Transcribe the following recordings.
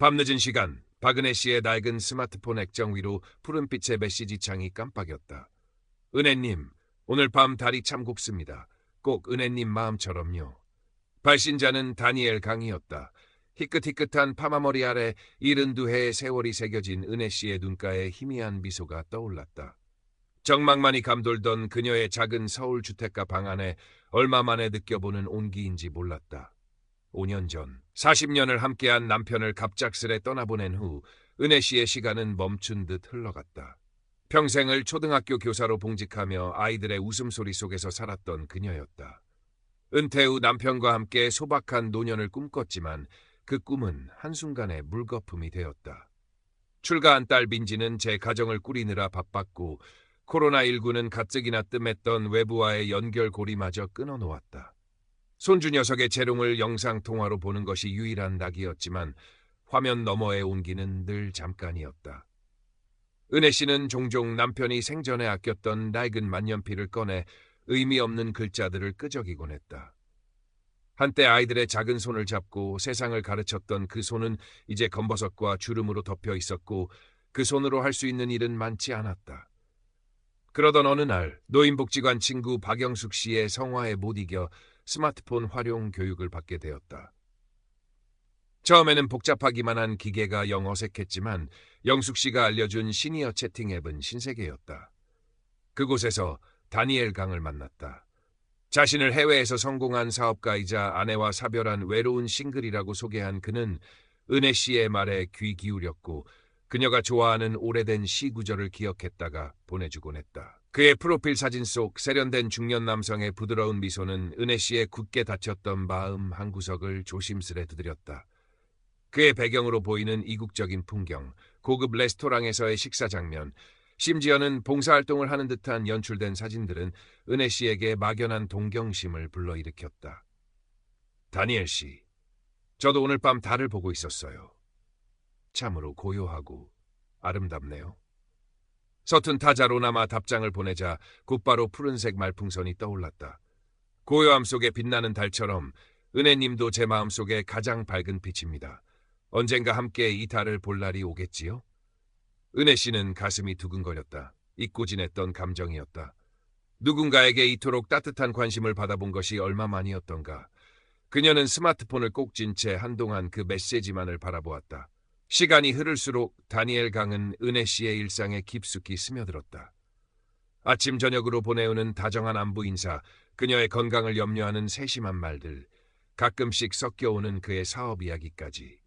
밤늦은 시간, 박은혜 씨의 낡은 스마트폰 액정 위로 푸른빛의 메시지 창이 깜빡였다. 은혜님, 오늘 밤 달이 참 곱습니다. 꼭 은혜님 마음처럼요. 발신자는 다니엘 강이었다. 희끗희끗한 파마머리 아래 72해의 세월이 새겨진 은혜 씨의 눈가에 희미한 미소가 떠올랐다. 정막만이 감돌던 그녀의 작은 서울 주택가 방 안에 얼마 만에 느껴보는 온기인지 몰랐다. 5년 전 40년을 함께한 남편을 갑작스레 떠나보낸 후 은혜 씨의 시간은 멈춘 듯 흘러갔다. 평생을 초등학교 교사로 봉직하며 아이들의 웃음소리 속에서 살았던 그녀였다. 은퇴 후 남편과 함께 소박한 노년을 꿈꿨지만 그 꿈은 한순간에 물거품이 되었다. 출가한 딸 민지는 제 가정을 꾸리느라 바빴고 코로나19는 가뜩이나 뜸했던 외부와의 연결고리마저 끊어놓았다. 손주 녀석의 재롱을 영상통화로 보는 것이 유일한 낙이었지만 화면 너머의 온기는 늘 잠깐이었다. 은혜 씨는 종종 남편이 생전에 아꼈던 낡은 만년필을 꺼내 의미 없는 글자들을 끄적이곤 했다. 한때 아이들의 작은 손을 잡고 세상을 가르쳤던 그 손은 이제 검버섯과 주름으로 덮여 있었고 그 손으로 할 수 있는 일은 많지 않았다. 그러던 어느 날 노인복지관 친구 박영숙 씨의 성화에 못 이겨 스마트폰 활용 교육을 받게 되었다. 처음에는 복잡하기만 한 기계가 영 어색했지만 영숙 씨가 알려준 시니어 채팅 앱은 신세계였다. 그곳에서 다니엘 강을 만났다. 자신을 해외에서 성공한 사업가이자 아내와 사별한 외로운 싱글이라고 소개한 그는 은혜 씨의 말에 귀 기울였고 그녀가 좋아하는 오래된 시 구절을 기억했다가 보내주곤 했다. 그의 프로필 사진 속 세련된 중년 남성의 부드러운 미소는 은혜 씨의 굳게 닫혔던 마음 한구석을 조심스레 두드렸다. 그의 배경으로 보이는 이국적인 풍경, 고급 레스토랑에서의 식사 장면, 심지어는 봉사활동을 하는 듯한 연출된 사진들은 은혜 씨에게 막연한 동경심을 불러일으켰다. 다니엘 씨, 저도 오늘 밤 달을 보고 있었어요. 참으로 고요하고 아름답네요. 서툰 타자로나마 답장을 보내자 곧바로 푸른색 말풍선이 떠올랐다. 고요함 속에 빛나는 달처럼 은혜님도 제 마음속에 가장 밝은 빛입니다. 언젠가 함께 이 달을 볼 날이 오겠지요? 은혜 씨는 가슴이 두근거렸다. 잊고 지냈던 감정이었다. 누군가에게 이토록 따뜻한 관심을 받아본 것이 얼마만이었던가. 그녀는 스마트폰을 꼭 쥔 채 한동안 그 메시지만을 바라보았다. 시간이 흐를수록 다니엘 강은 은혜 씨의 일상에 깊숙이 스며들었다. 아침 저녁으로 보내오는 다정한 안부 인사, 그녀의 건강을 염려하는 세심한 말들, 가끔씩 섞여오는 그의 사업 이야기까지.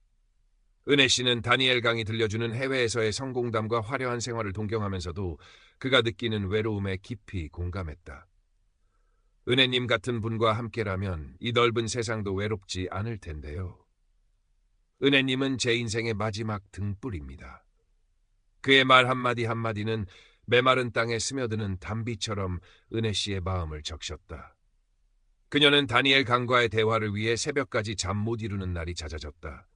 은혜 씨는 다니엘 강이 들려주는 해외에서의 성공담과 화려한 생활을 동경하면서도 그가 느끼는 외로움에 깊이 공감했다. 은혜님 같은 분과 함께라면 이 넓은 세상도 외롭지 않을 텐데요. 은혜님은 제 인생의 마지막 등불입니다. 그의 말 한마디 한마디는 메마른 땅에 스며드는 단비처럼 은혜 씨의 마음을 적셨다. 그녀는 다니엘 강과의 대화를 위해 새벽까지 잠 못 이루는 날이 잦아졌다.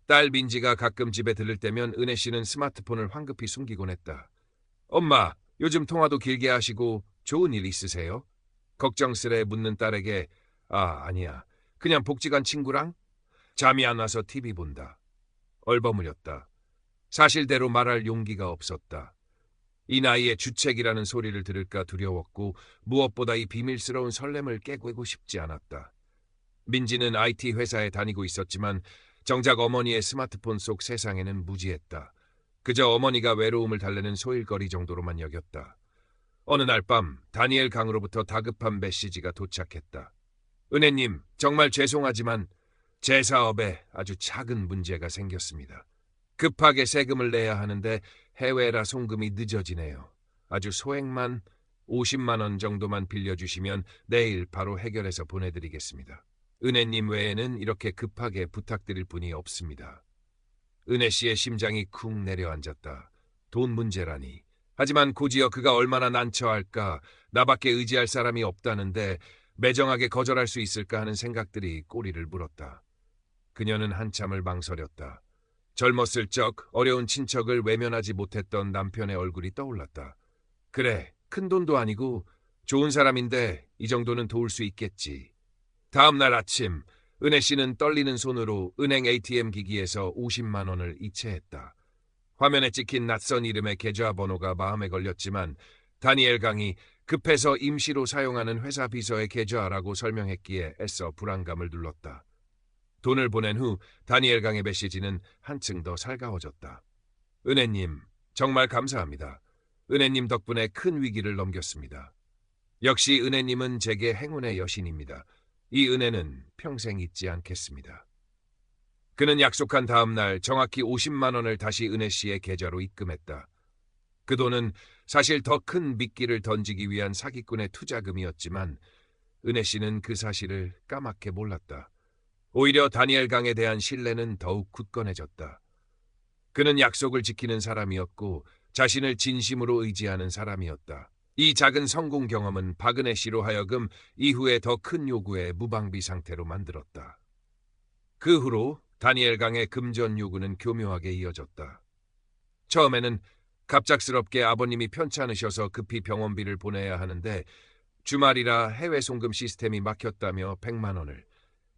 딸 민지가 가끔 집에 들를 때면 은혜 씨는 스마트폰을 황급히 숨기곤 했다. 엄마, 요즘 통화도 길게 하시고 좋은 일 있으세요? 걱정스레 묻는 딸에게 아니야. 그냥 복지관 친구랑? 잠이 안 와서 TV 본다. 얼버무렸다. 사실대로 말할 용기가 없었다. 이 나이에 주책이라는 소리를 들을까 두려웠고 무엇보다 이 비밀스러운 설렘을 깨고 싶지 않았다. 민지는 IT 회사에 다니고 있었지만 정작 어머니의 스마트폰 속 세상에는 무지했다. 그저 어머니가 외로움을 달래는 소일거리 정도로만 여겼다. 어느 날 밤 다니엘 강으로부터 다급한 메시지가 도착했다. 은혜님, 정말 죄송하지만 제 사업에 아주 작은 문제가 생겼습니다. 급하게 세금을 내야 하는데 해외라 송금이 늦어지네요. 아주 소액만 50만 원 정도만 빌려주시면 내일 바로 해결해서 보내드리겠습니다. 은혜님 외에는 이렇게 급하게 부탁드릴 분이 없습니다. 은혜 씨의 심장이 쿵 내려앉았다. 돈 문제라니. 하지만 곧이어 그가 얼마나 난처할까, 나밖에 의지할 사람이 없다는데 매정하게 거절할 수 있을까 하는 생각들이 꼬리를 물었다. 그녀는 한참을 망설였다. 젊었을 적 어려운 친척을 외면하지 못했던 남편의 얼굴이 떠올랐다. 그래, 큰 돈도 아니고 좋은 사람인데 이 정도는 도울 수 있겠지. 다음 날 아침 은혜 씨는 떨리는 손으로 은행 ATM 기기에서 50만 원을 이체했다. 화면에 찍힌 낯선 이름의 계좌번호가 마음에 걸렸지만 다니엘 강이 급해서 임시로 사용하는 회사 비서의 계좌라고 설명했기에 애써 불안감을 눌렀다. 돈을 보낸 후 다니엘 강의 메시지는 한층 더 살가워졌다. 은혜님, 정말 감사합니다. 은혜님 덕분에 큰 위기를 넘겼습니다. 역시 은혜님은 제게 행운의 여신입니다. 이 은혜는 평생 잊지 않겠습니다. 그는 약속한 다음 날 정확히 50만 원을 다시 은혜 씨의 계좌로 입금했다. 그 돈은 사실 더 큰 미끼를 던지기 위한 사기꾼의 투자금이었지만 은혜 씨는 그 사실을 까맣게 몰랐다. 오히려 다니엘 강에 대한 신뢰는 더욱 굳건해졌다. 그는 약속을 지키는 사람이었고 자신을 진심으로 의지하는 사람이었다. 이 작은 성공 경험은 박은혜 씨로 하여금 이후에 더 큰 요구에 무방비 상태로 만들었다. 그 후로 다니엘 강의 금전 요구는 교묘하게 이어졌다. 처음에는 갑작스럽게 아버님이 편찮으셔서 급히 병원비를 보내야 하는데 주말이라 해외 송금 시스템이 막혔다며 100만 원을,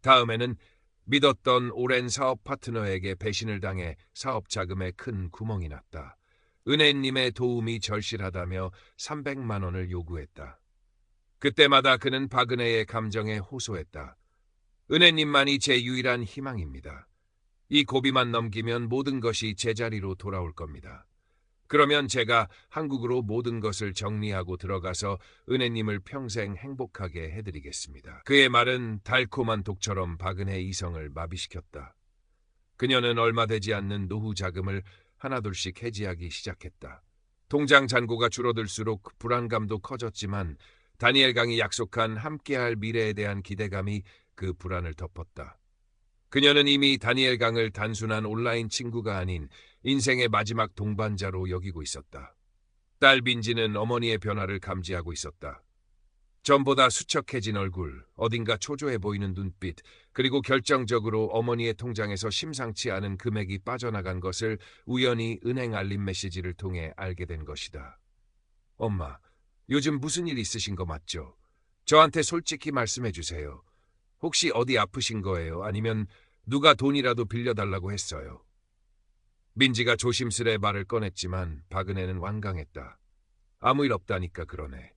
다음에는 믿었던 오랜 사업 파트너에게 배신을 당해 사업 자금에 큰 구멍이 났다. 은혜님의 도움이 절실하다며 300만 원을 요구했다. 그때마다 그는 박은혜의 감정에 호소했다. 은혜님만이 제 유일한 희망입니다. 이 고비만 넘기면 모든 것이 제자리로 돌아올 겁니다. 그러면 제가 한국으로 모든 것을 정리하고 들어가서 은혜님을 평생 행복하게 해드리겠습니다. 그의 말은 달콤한 독처럼 박은혜의 이성을 마비시켰다. 그녀는 얼마 되지 않는 노후 자금을 하나둘씩 해지하기 시작했다. 통장 잔고가 줄어들수록 불안감도 커졌지만 다니엘 강이 약속한 함께할 미래에 대한 기대감이 그 불안을 덮었다. 그녀는 이미 다니엘 강을 단순한 온라인 친구가 아닌 인생의 마지막 동반자로 여기고 있었다. 딸 민지는 어머니의 변화를 감지하고 있었다. 전보다 수척해진 얼굴, 어딘가 초조해 보이는 눈빛, 그리고 결정적으로 어머니의 통장에서 심상치 않은 금액이 빠져나간 것을 우연히 은행 알림 메시지를 통해 알게 된 것이다. 엄마, 요즘 무슨 일 있으신 거 맞죠? 저한테 솔직히 말씀해 주세요. 혹시 어디 아프신 거예요? 아니면 누가 돈이라도 빌려달라고 했어요? 민지가 조심스레 말을 꺼냈지만 박은혜는 완강했다. 아무 일 없다니까 그러네.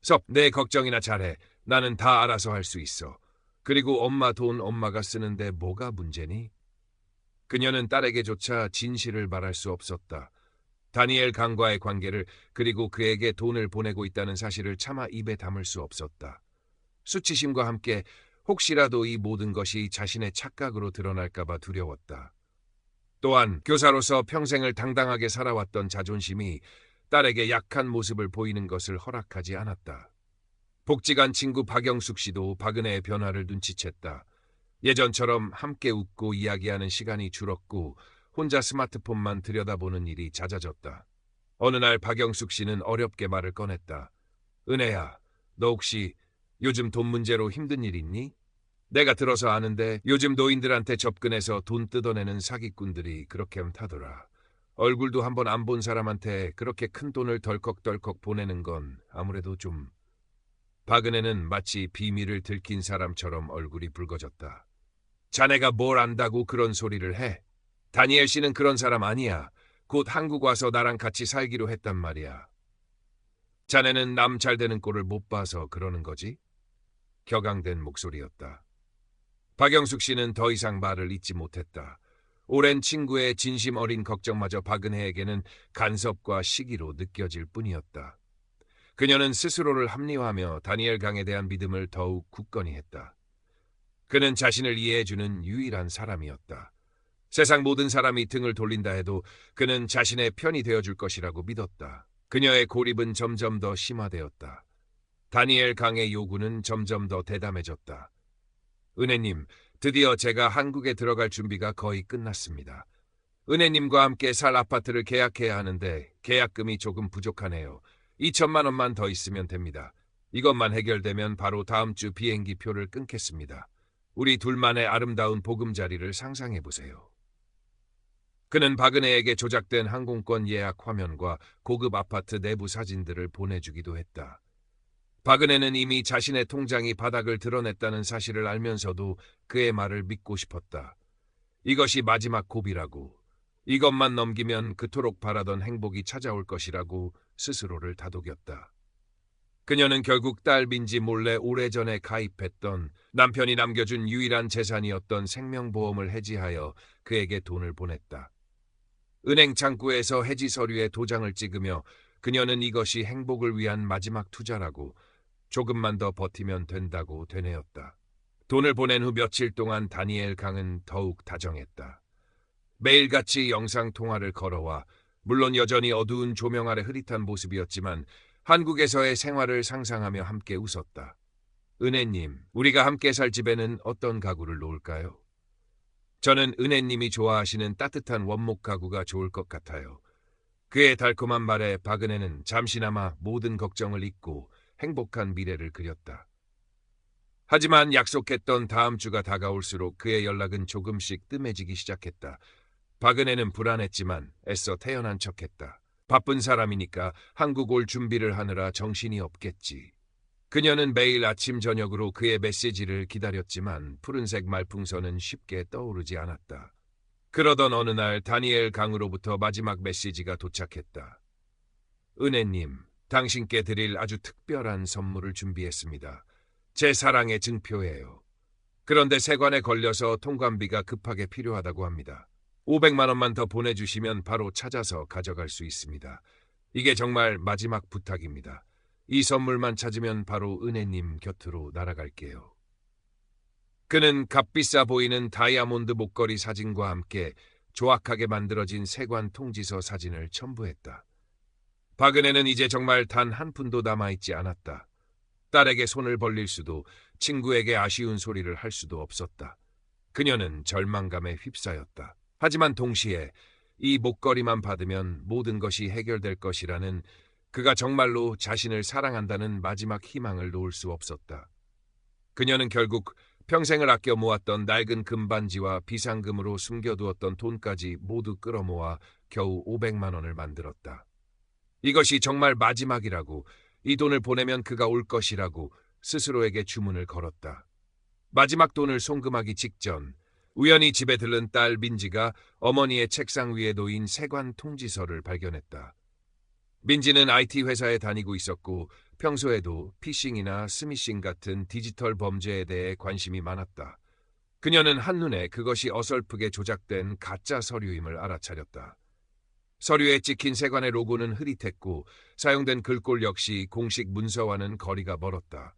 섭, 내 걱정이나 잘해. 나는 다 알아서 할 수 있어. 그리고 엄마 돈 엄마가 쓰는데 뭐가 문제니? 그녀는 딸에게조차 진실을 말할 수 없었다. 다니엘 강과의 관계를, 그리고 그에게 돈을 보내고 있다는 사실을 차마 입에 담을 수 없었다. 수치심과 함께 혹시라도 이 모든 것이 자신의 착각으로 드러날까봐 두려웠다. 또한 교사로서 평생을 당당하게 살아왔던 자존심이 딸에게 약한 모습을 보이는 것을 허락하지 않았다. 복지관 친구 박영숙 씨도 박은혜의 변화를 눈치챘다. 예전처럼 함께 웃고 이야기하는 시간이 줄었고 혼자 스마트폰만 들여다보는 일이 잦아졌다. 어느 날 박영숙 씨는 어렵게 말을 꺼냈다. 은혜야, 너 혹시 요즘 돈 문제로 힘든 일 있니? 내가 들어서 아는데 요즘 노인들한테 접근해서 돈 뜯어내는 사기꾼들이 그렇게 타더라. 얼굴도 한번 안 본 사람한테 그렇게 큰 돈을 덜컥덜컥 보내는 건 아무래도 좀... 박은혜는 마치 비밀을 들킨 사람처럼 얼굴이 붉어졌다. 자네가 뭘 안다고 그런 소리를 해? 다니엘 씨는 그런 사람 아니야. 곧 한국 와서 나랑 같이 살기로 했단 말이야. 자네는 남 잘 되는 꼴을 못 봐서 그러는 거지? 격앙된 목소리였다. 박영숙 씨는 더 이상 말을 잇지 못했다. 오랜 친구의 진심 어린 걱정마저 박은혜에게는 간섭과 시기로 느껴질 뿐이었다. 그녀는 스스로를 합리화하며 다니엘 강에 대한 믿음을 더욱 굳건히 했다. 그는 자신을 이해해주는 유일한 사람이었다. 세상 모든 사람이 등을 돌린다 해도 그는 자신의 편이 되어줄 것이라고 믿었다. 그녀의 고립은 점점 더 심화되었다. 다니엘 강의 요구는 점점 더 대담해졌다. 은혜님, 드디어 제가 한국에 들어갈 준비가 거의 끝났습니다. 은혜님과 함께 살 아파트를 계약해야 하는데 계약금이 조금 부족하네요. 2천만 원만 더 있으면 됩니다. 이것만 해결되면 바로 다음 주 비행기 표를 끊겠습니다. 우리 둘만의 아름다운 보금자리를 상상해보세요. 그는 박은혜에게 조작된 항공권 예약 화면과 고급 아파트 내부 사진들을 보내주기도 했다. 박은혜는 이미 자신의 통장이 바닥을 드러냈다는 사실을 알면서도 그의 말을 믿고 싶었다. 이것이 마지막 고비라고, 이것만 넘기면 그토록 바라던 행복이 찾아올 것이라고 스스로를 다독였다. 그녀는 결국 딸 민지 몰래 오래전에 가입했던 남편이 남겨준 유일한 재산이었던 생명보험을 해지하여 그에게 돈을 보냈다. 은행 창구에서 해지 서류에 도장을 찍으며 그녀는 이것이 행복을 위한 마지막 투자라고, 조금만 더 버티면 된다고 되뇌었다. 돈을 보낸 후 며칠 동안 다니엘 강은 더욱 다정했다. 매일같이 영상통화를 걸어와, 물론 여전히 어두운 조명 아래 흐릿한 모습이었지만 한국에서의 생활을 상상하며 함께 웃었다. 은혜님, 우리가 함께 살 집에는 어떤 가구를 놓을까요? 저는 은혜님이 좋아하시는 따뜻한 원목 가구가 좋을 것 같아요. 그의 달콤한 말에 박은혜는 잠시나마 모든 걱정을 잊고 행복한 미래를 그렸다. 하지만 약속했던 다음 주가 다가올수록 그의 연락은 조금씩 뜸해지기 시작했다. 박은혜는 불안했지만 애써 태연한 척했다. 바쁜 사람이니까 한국 올 준비를 하느라 정신이 없겠지. 그녀는 매일 아침 저녁으로 그의 메시지를 기다렸지만 푸른색 말풍선은 쉽게 떠오르지 않았다. 그러던 어느 날 다니엘 강으로부터 마지막 메시지가 도착했다. 은혜님, 당신께 드릴 아주 특별한 선물을 준비했습니다. 제 사랑의 증표예요. 그런데 세관에 걸려서 통관비가 급하게 필요하다고 합니다. 500만 원만 더 보내주시면 바로 찾아서 가져갈 수 있습니다. 이게 정말 마지막 부탁입니다. 이 선물만 찾으면 바로 은혜님 곁으로 날아갈게요. 그는 값비싸 보이는 다이아몬드 목걸이 사진과 함께 조악하게 만들어진 세관 통지서 사진을 첨부했다. 박은혜는 이제 정말 단 한 푼도 남아있지 않았다. 딸에게 손을 벌릴 수도, 친구에게 아쉬운 소리를 할 수도 없었다. 그녀는 절망감에 휩싸였다. 하지만 동시에 이 목걸이만 받으면 모든 것이 해결될 것이라는, 그가 정말로 자신을 사랑한다는 마지막 희망을 놓을 수 없었다. 그녀는 결국 평생을 아껴 모았던 낡은 금반지와 비상금으로 숨겨두었던 돈까지 모두 끌어모아 겨우 500만 원을 만들었다. 이것이 정말 마지막이라고, 이 돈을 보내면 그가 올 것이라고 스스로에게 주문을 걸었다. 마지막 돈을 송금하기 직전 우연히 집에 들른 딸 민지가 어머니의 책상 위에 놓인 세관 통지서를 발견했다. 민지는 IT 회사에 다니고 있었고 평소에도 피싱이나 스미싱 같은 디지털 범죄에 대해 관심이 많았다. 그녀는 한눈에 그것이 어설프게 조작된 가짜 서류임을 알아차렸다. 서류에 찍힌 세관의 로고는 흐릿했고 사용된 글꼴 역시 공식 문서와는 거리가 멀었다.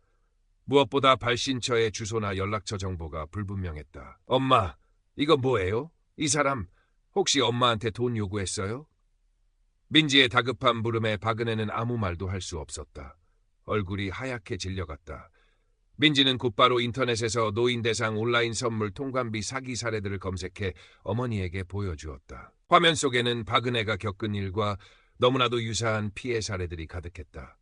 무엇보다 발신처의 주소나 연락처 정보가 불분명했다. 엄마, 이거 뭐예요? 이 사람 혹시 엄마한테 돈 요구했어요? 민지의 다급한 물음에 박은혜는 아무 말도 할 수 없었다. 얼굴이 하얗게 질려갔다. 민지는 곧바로 인터넷에서 노인 대상 온라인 선물 통관비 사기 사례들을 검색해 어머니에게 보여주었다. 화면 속에는 박은혜가 겪은 일과 너무나도 유사한 피해 사례들이 가득했다.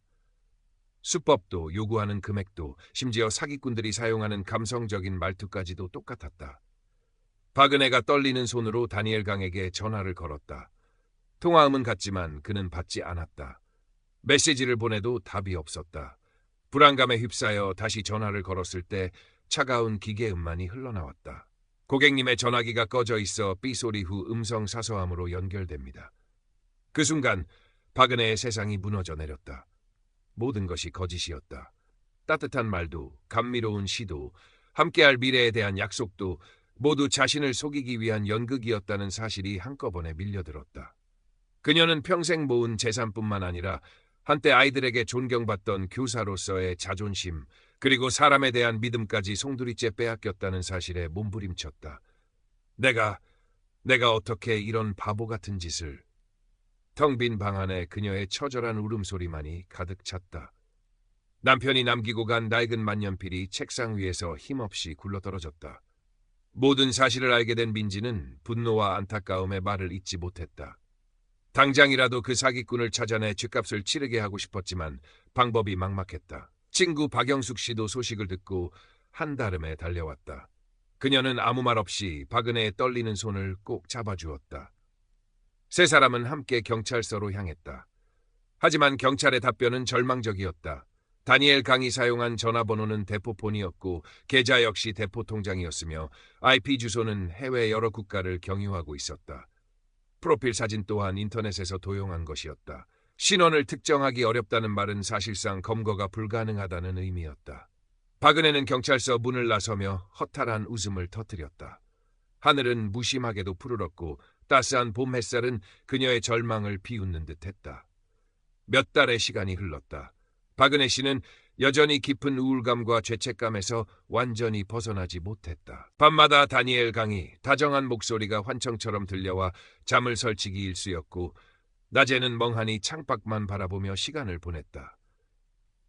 수법도, 요구하는 금액도, 심지어 사기꾼들이 사용하는 감성적인 말투까지도 똑같았다. 박은혜가 떨리는 손으로 다니엘 강에게 전화를 걸었다. 통화음은 같지만 그는 받지 않았다. 메시지를 보내도 답이 없었다. 불안감에 휩싸여 다시 전화를 걸었을 때 차가운 기계음만이 흘러나왔다. 고객님의 전화기가 꺼져 있어 삐소리 후 음성 사서함으로 연결됩니다. 그 순간 박은혜의 세상이 무너져 내렸다. 모든 것이 거짓이었다. 따뜻한 말도, 감미로운 시도, 함께할 미래에 대한 약속도 모두 자신을 속이기 위한 연극이었다는 사실이 한꺼번에 밀려들었다. 그녀는 평생 모은 재산뿐만 아니라 한때 아이들에게 존경받던 교사로서의 자존심, 그리고 사람에 대한 믿음까지 송두리째 빼앗겼다는 사실에 몸부림쳤다. 내가 어떻게 이런 바보 같은 짓을... 텅 빈 방 안에 그녀의 처절한 울음소리만이 가득 찼다. 남편이 남기고 간 낡은 만년필이 책상 위에서 힘없이 굴러떨어졌다. 모든 사실을 알게 된 민지는 분노와 안타까움에 말을 잇지 못했다. 당장이라도 그 사기꾼을 찾아내 죗값을 치르게 하고 싶었지만 방법이 막막했다. 친구 박영숙 씨도 소식을 듣고 한달음에 달려왔다. 그녀는 아무 말 없이 박은혜의 떨리는 손을 꼭 잡아주었다. 세 사람은 함께 경찰서로 향했다. 하지만 경찰의 답변은 절망적이었다. 다니엘 강이 사용한 전화번호는 대포폰이었고 계좌 역시 대포 통장이었으며 IP 주소는 해외 여러 국가를 경유하고 있었다. 프로필 사진 또한 인터넷에서 도용한 것이었다. 신원을 특정하기 어렵다는 말은 사실상 검거가 불가능하다는 의미였다. 박은혜는 경찰서 문을 나서며 허탈한 웃음을 터뜨렸다. 하늘은 무심하게도 푸르렀고 따스한 봄 햇살은 그녀의 절망을 비웃는 듯했다. 몇 달의 시간이 흘렀다. 박은혜 씨는 여전히 깊은 우울감과 죄책감에서 완전히 벗어나지 못했다. 밤마다 다니엘 강이 다정한 목소리가 환청처럼 들려와 잠을 설치기 일쑤였고 낮에는 멍하니 창밖만 바라보며 시간을 보냈다.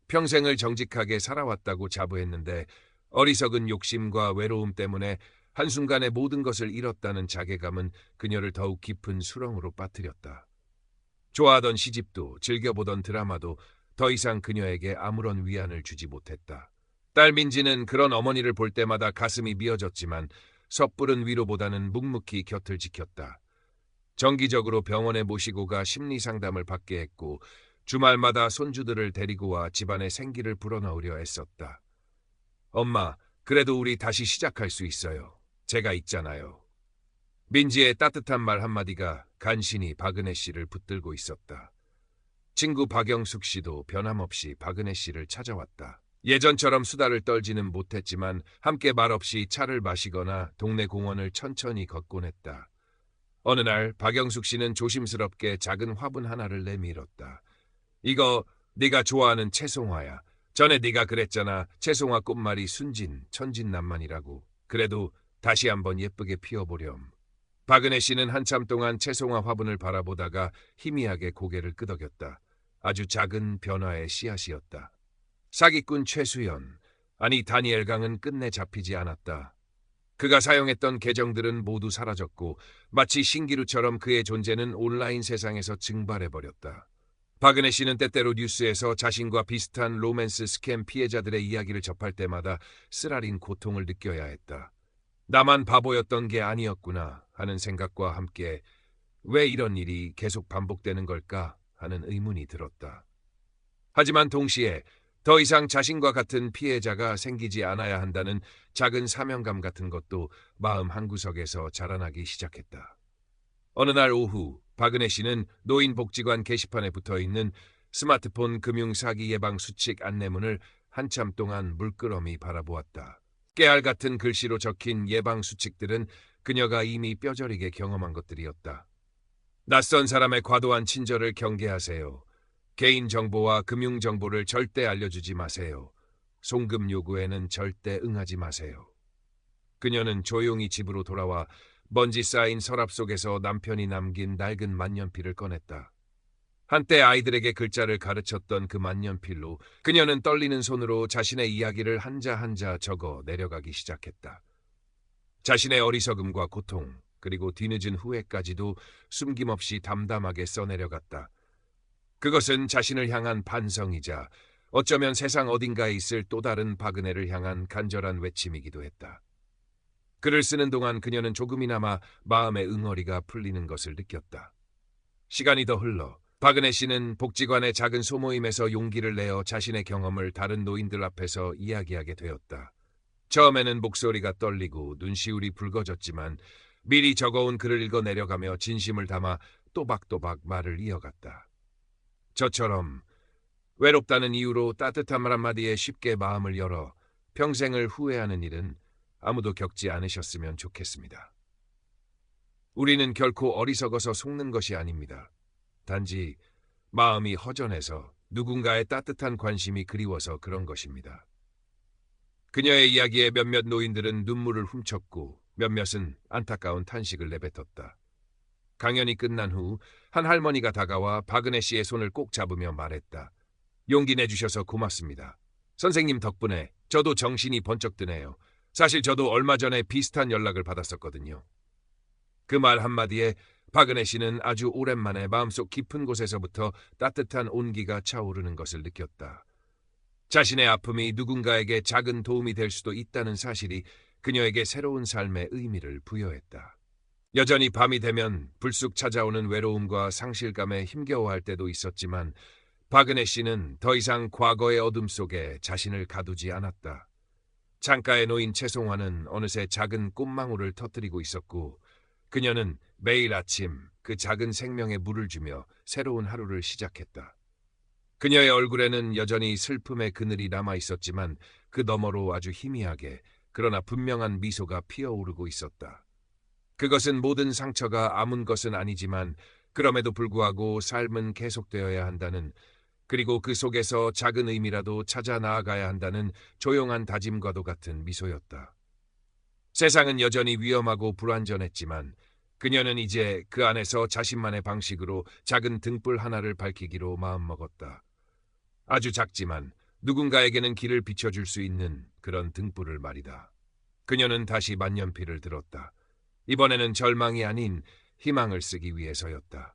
평생을 정직하게 살아왔다고 자부했는데 어리석은 욕심과 외로움 때문에 한순간에 모든 것을 잃었다는 자괴감은 그녀를 더욱 깊은 수렁으로 빠뜨렸다. 좋아하던 시집도 즐겨보던 드라마도 더 이상 그녀에게 아무런 위안을 주지 못했다. 딸 민지는 그런 어머니를 볼 때마다 가슴이 미어졌지만 섣부른 위로보다는 묵묵히 곁을 지켰다. 정기적으로 병원에 모시고 가 심리상담을 받게 했고 주말마다 손주들을 데리고 와 집안의 생기를 불어넣으려 애썼다. 엄마, 그래도 우리 다시 시작할 수 있어요. 제가 있잖아요. 민지의 따뜻한 말 한마디가 간신히 박은혜 씨를 붙들고 있었다. 친구 박영숙 씨도 변함없이 박은혜 씨를 찾아왔다. 예전처럼 수다를 떨지는 못했지만 함께 말없이 차를 마시거나 동네 공원을 천천히 걷곤 했다. 어느 날 박영숙 씨는 조심스럽게 작은 화분 하나를 내밀었다. 이거 네가 좋아하는 채송화야. 전에 네가 그랬잖아. 채송화 꽃말이 순진, 천진난만이라고. 그래도 다시 한번 예쁘게 피워보렴. 박은혜 씨는 한참 동안 채송화 화분을 바라보다가 희미하게 고개를 끄덕였다. 아주 작은 변화의 씨앗이었다. 사기꾼 최수연, 아니 다니엘 강은 끝내 잡히지 않았다. 그가 사용했던 계정들은 모두 사라졌고 마치 신기루처럼 그의 존재는 온라인 세상에서 증발해버렸다. 박은혜 씨는 때때로 뉴스에서 자신과 비슷한 로맨스 스캠 피해자들의 이야기를 접할 때마다 쓰라린 고통을 느껴야 했다. 나만 바보였던 게 아니었구나 하는 생각과 함께 왜 이런 일이 계속 반복되는 걸까 하는 의문이 들었다. 하지만 동시에 더 이상 자신과 같은 피해자가 생기지 않아야 한다는 작은 사명감 같은 것도 마음 한구석에서 자라나기 시작했다. 어느 날 오후 박은혜 씨는 노인복지관 게시판에 붙어있는 스마트폰 금융사기 예방 수칙 안내문을 한참 동안 물끄러미 바라보았다. 깨알 같은 글씨로 적힌 예방 수칙들은 그녀가 이미 뼈저리게 경험한 것들이었다. 낯선 사람의 과도한 친절을 경계하세요. 개인정보와 금융정보를 절대 알려주지 마세요. 송금 요구에는 절대 응하지 마세요. 그녀는 조용히 집으로 돌아와 먼지 쌓인 서랍 속에서 남편이 남긴 낡은 만년필을 꺼냈다. 한때 아이들에게 글자를 가르쳤던 그 만년필로 그녀는 떨리는 손으로 자신의 이야기를 한자 한자 적어 내려가기 시작했다. 자신의 어리석음과 고통, 그리고 뒤늦은 후회까지도 숨김없이 담담하게 써내려갔다. 그것은 자신을 향한 반성이자 어쩌면 세상 어딘가에 있을 또 다른 박은혜를 향한 간절한 외침이기도 했다. 글을 쓰는 동안 그녀는 조금이나마 마음의 응어리가 풀리는 것을 느꼈다. 시간이 더 흘러 박은혜 씨는 복지관의 작은 소모임에서 용기를 내어 자신의 경험을 다른 노인들 앞에서 이야기하게 되었다. 처음에는 목소리가 떨리고 눈시울이 붉어졌지만 미리 적어온 글을 읽어 내려가며 진심을 담아 또박또박 말을 이어갔다. 저처럼 외롭다는 이유로 따뜻한 말 한마디에 쉽게 마음을 열어 평생을 후회하는 일은 아무도 겪지 않으셨으면 좋겠습니다. 우리는 결코 어리석어서 속는 것이 아닙니다. 단지 마음이 허전해서 누군가의 따뜻한 관심이 그리워서 그런 것입니다. 그녀의 이야기에 몇몇 노인들은 눈물을 훔쳤고 몇몇은 안타까운 탄식을 내뱉었다. 강연이 끝난 후 한 할머니가 다가와 박은혜 씨의 손을 꼭 잡으며 말했다. 용기 내주셔서 고맙습니다. 선생님 덕분에 저도 정신이 번쩍 드네요. 사실 저도 얼마 전에 비슷한 연락을 받았었거든요. 그 말 한마디에 박은혜 씨는 아주 오랜만에 마음속 깊은 곳에서부터 따뜻한 온기가 차오르는 것을 느꼈다. 자신의 아픔이 누군가에게 작은 도움이 될 수도 있다는 사실이 그녀에게 새로운 삶의 의미를 부여했다. 여전히 밤이 되면 불쑥 찾아오는 외로움과 상실감에 힘겨워할 때도 있었지만 박은혜 씨는 더 이상 과거의 어둠 속에 자신을 가두지 않았다. 창가에 놓인 채송화는 어느새 작은 꽃망울을 터뜨리고 있었고 그녀는 매일 아침 그 작은 생명에 물을 주며 새로운 하루를 시작했다. 그녀의 얼굴에는 여전히 슬픔의 그늘이 남아 있었지만 그 너머로 아주 희미하게 그러나 분명한 미소가 피어오르고 있었다. 그것은 모든 상처가 아문 것은 아니지만 그럼에도 불구하고 삶은 계속되어야 한다는, 그리고 그 속에서 작은 의미라도 찾아 나아가야 한다는 조용한 다짐과도 같은 미소였다. 세상은 여전히 위험하고 불완전했지만 그녀는 이제 그 안에서 자신만의 방식으로 작은 등불 하나를 밝히기로 마음먹었다. 아주 작지만 누군가에게는 길을 비춰줄 수 있는 그런 등불을 말이다. 그녀는 다시 만년필을 들었다. 이번에는 절망이 아닌 희망을 쓰기 위해서였다.